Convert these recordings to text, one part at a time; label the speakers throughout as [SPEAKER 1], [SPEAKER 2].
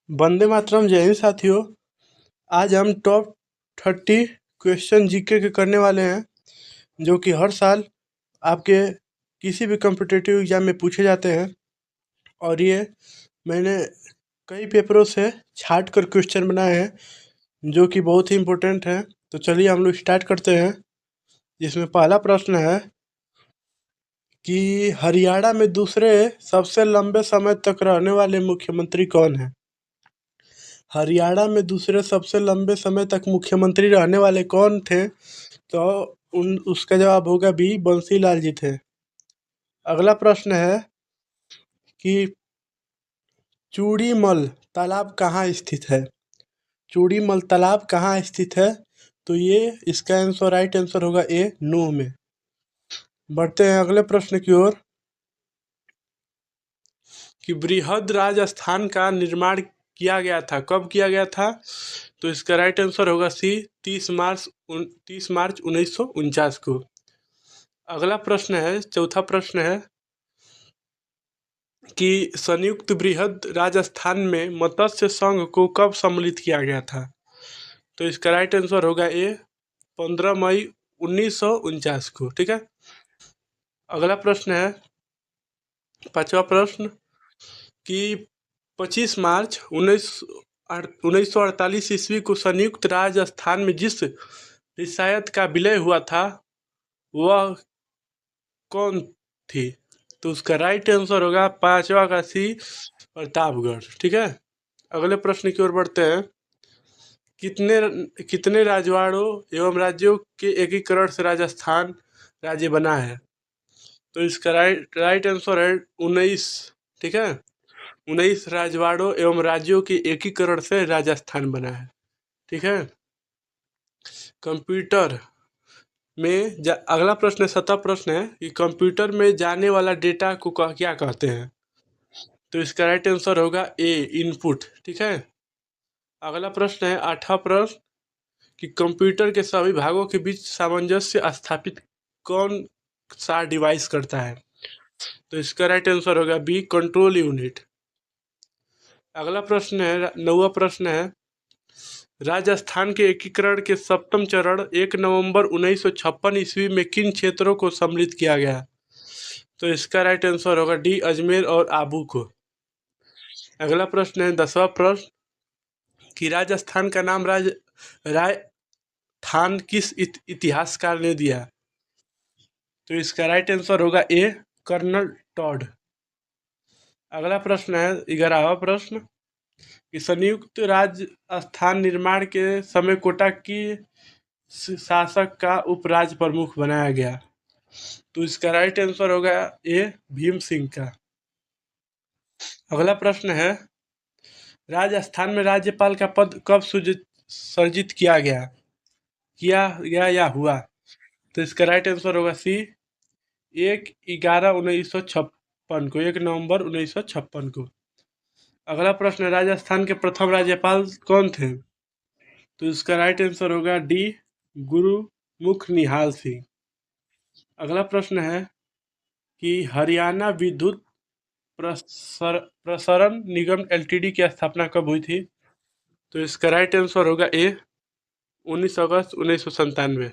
[SPEAKER 1] वंदे मातरम। जय हिंद साथियों। आज हम टॉप 30 क्वेश्चन जीके के करने वाले हैं, जो कि हर साल आपके किसी भी कॉम्पिटिटिव एग्जाम में पूछे जाते हैं। और ये मैंने कई पेपरों से छांट कर क्वेश्चन बनाए हैं, जो कि बहुत ही इम्पोर्टेंट हैं। तो चलिए हम लोग स्टार्ट करते हैं। जिसमें पहला प्रश्न है कि हरियाणा में दूसरे सबसे लंबे समय तक रहने वाले मुख्यमंत्री कौन हैं? हरियाणा में दूसरे सबसे लंबे समय तक मुख्यमंत्री रहने वाले कौन थे? तो उसका जवाब होगा बी, बंसी लाल जी थे। अगला प्रश्न है कि चूड़ीमल तालाब कहाँ स्थित है? चूड़ीमल तालाब कहाँ स्थित है? तो ये इसका आंसर, राइट आंसर होगा ए, नूह में। बढ़ते हैं अगले प्रश्न की ओर कि बृहद राजस्थान का निर्माण किया गया था, कब किया गया था? तो इसका राइट आंसर होगा सी, 30 मार्च 1949 को। अगला प्रश्न है, चौथा प्रश्न है कि संयुक्त बृहद राजस्थान में मत्स्य संघ को कब सम्मिलित किया गया था? तो इसका राइट आंसर होगा ए, 15 मई 1949 को। ठीक है। अगला प्रश्न है, पांचवा प्रश्न कि 25 मार्च 1948 ईस्वी को संयुक्त राजस्थान में जिस रियासत का विलय हुआ था वह कौन थी? तो उसका राइट आंसर होगा पांचवा का सी, प्रतापगढ़। ठीक है। अगले प्रश्न की ओर बढ़ते हैं। कितने कितने राजवाड़ों एवं राज्यों के एकीकरण से राजस्थान राज्य बना है? तो इसका राइट आंसर है 19। ठीक है। 19 राजवाड़ों एवं राज्यों के एकीकरण से राजस्थान बना है। ठीक है। कंप्यूटर में अगला प्रश्न, 7वां प्रश्न है कि कंप्यूटर में जाने वाला डेटा को क्या कहते हैं? तो इसका राइट आंसर होगा ए, इनपुट। ठीक है। अगला प्रश्न है, 8वां प्रश्न कि कंप्यूटर के सभी भागों के बीच सामंजस्य स्थापित कौन सा डिवाइस करता है? तो इसका राइट आंसर होगा बी, कंट्रोल यूनिट। अगला प्रश्न है, 9वां प्रश्न है, राजस्थान के एकीकरण के सप्तम चरण 1 नवंबर 1956 ईस्वी में किन क्षेत्रों को सम्मिलित किया गया? तो इसका राइट आंसर होगा डी, अजमेर और आबू को। अगला प्रश्न है, 10वां प्रश्न कि राजस्थान का नाम राय थान किस इतिहासकार ने दिया? तो इसका राइट आंसर होगा ए, कर्नल टॉड। अगला प्रश्न है, 11वां प्रश्न कि संयुक्त राजस्थान निर्माण के समय कोटा की शासक का उपराज्य प्रमुख बनाया गया? तो इसका राइट आंसर होगा ए, भीम सिंह का। अगला प्रश्न है, राजस्थान में राज्यपाल का पद कब सर्जित किया गया या हुआ? तो इसका राइट आंसर होगा सी, 1/11/1956 को, 1 नवंबर 1956 को। अगला प्रश्न, राजस्थान के प्रथम राज्यपाल कौन थे? तो इसका राइट आंसर होगा डी, गुरुमुख निहाल सिंह। अगला प्रश्न है कि हरियाणा विद्युत प्रसारण निगम एलटीडी की स्थापना कब हुई थी? तो इसका राइट आंसर होगा ए, 19 अगस्त 1997।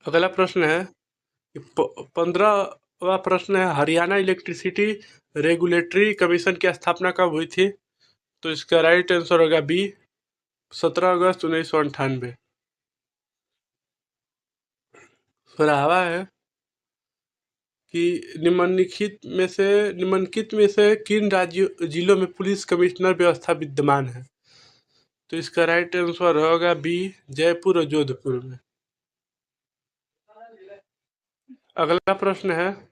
[SPEAKER 1] अगला प्रश्न है, 15वां प्रश्न है, हरियाणा इलेक्ट्रिसिटी रेगुलेटरी कमीशन की स्थापना कब हुई थी? तो इसका राइट आंसर होगा बी, 17 अगस्त 1998। 16वां है कि निम्नलिखित में से किन जिलों में पुलिस कमिश्नर व्यवस्था विद्यमान है? तो इसका राइट आंसर होगा बी, जयपुर और जोधपुर में। अगला प्रश्न है,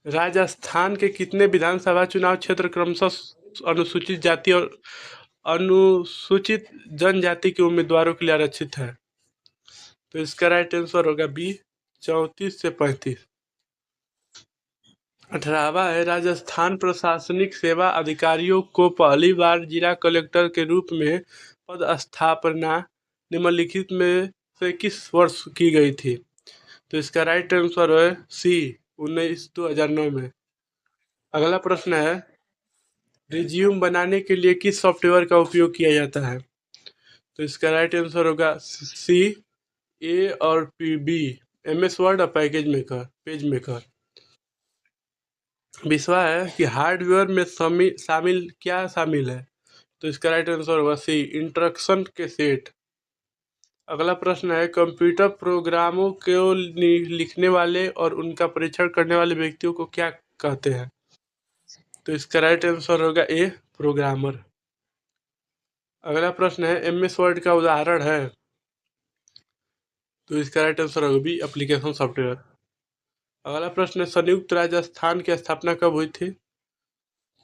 [SPEAKER 1] राजस्थान के कितने विधानसभा चुनाव क्षेत्र क्रमशः अनुसूचित जाति और अनुसूचित जनजाति के उम्मीदवारों के लिए आरक्षित है? तो इसका राइट आंसर होगा बी, 34 से 35। 18वां है, राजस्थान प्रशासनिक सेवा अधिकारियों को पहली बार जिला कलेक्टर के रूप में पदस्थापना निम्नलिखित में से किस वर्ष की गई थी? तो इसका राइट आंसर है सी, 2009 में। अगला प्रश्न है रिज्यूम बनाने के लिए किस सॉफ्टवेयर का उपयोग किया जाता है? तो इसका राइट आंसर होगा सी, ए और बी, MS वर्ड और पेज मेकर। विश्वा है कि हार्डवेयर में शामिल क्या शामिल है? तो इसका राइट आंसर होगा सी, इंस्ट्रक्शन के सेट। अगला प्रश्न है, कंप्यूटर प्रोग्रामों को लिखने वाले और उनका परीक्षण करने वाले व्यक्तियों को क्या कहते हैं? तो इसका राइट आंसर होगा ए, प्रोग्रामर। अगला प्रश्न है, MS वर्ड का उदाहरण है? तो इसका राइट आंसर होगा बी, एप्लीकेशन सॉफ्टवेयर। अगला प्रश्न है, संयुक्त राजस्थान की स्थापना कब हुई थी?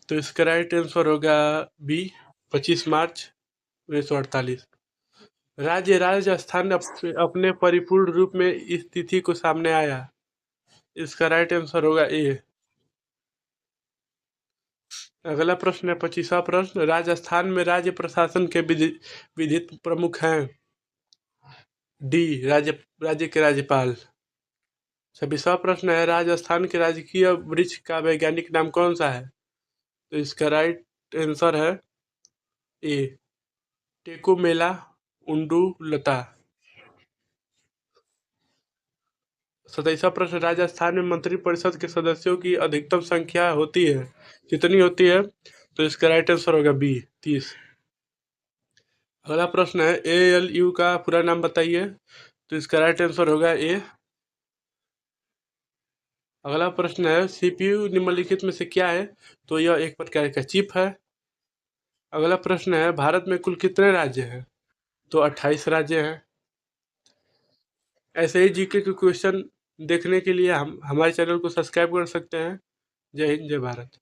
[SPEAKER 1] तो इसका राइट आंसर होगा बी, 25 मार्च 1948। राज्य राजस्थान अपने परिपूर्ण रूप में इस तिथि को सामने आया? इसका राइट आंसर होगा ए। अगला प्रश्न है 25वां प्रश्न, राजस्थान में राज्य प्रशासन के विधित प्रमुख हैं? डी, राज्य के राज्यपाल। 26वां प्रश्न है, राजस्थान के राजकीय वृक्ष का वैज्ञानिक नाम कौन सा है? तो इसका राइट आंसर है ए, टेकोमेला उंडुलता। 27वां प्रश्न, राजस्थान में मंत्रिपरिषद के सदस्यों की अधिकतम संख्या होती है, कितनी होती है? तो इसका राइट आंसर होगा बी, 30। अगला प्रश्न है, ALU का पूरा नाम बताइए? तो इसका राइट आंसर होगा ए। अगला प्रश्न है, CPU निम्नलिखित में से क्या है? तो यह एक प्रकार का चिप है। अगला प्रश्न है, भारत में कुल कितने राज्य हैं? तो 28 राज्य हैं। ऐसे ही GK के क्वेश्चन देखने के लिए हम हमारे चैनल को सब्सक्राइब कर सकते हैं। जय हिंद, जय भारत।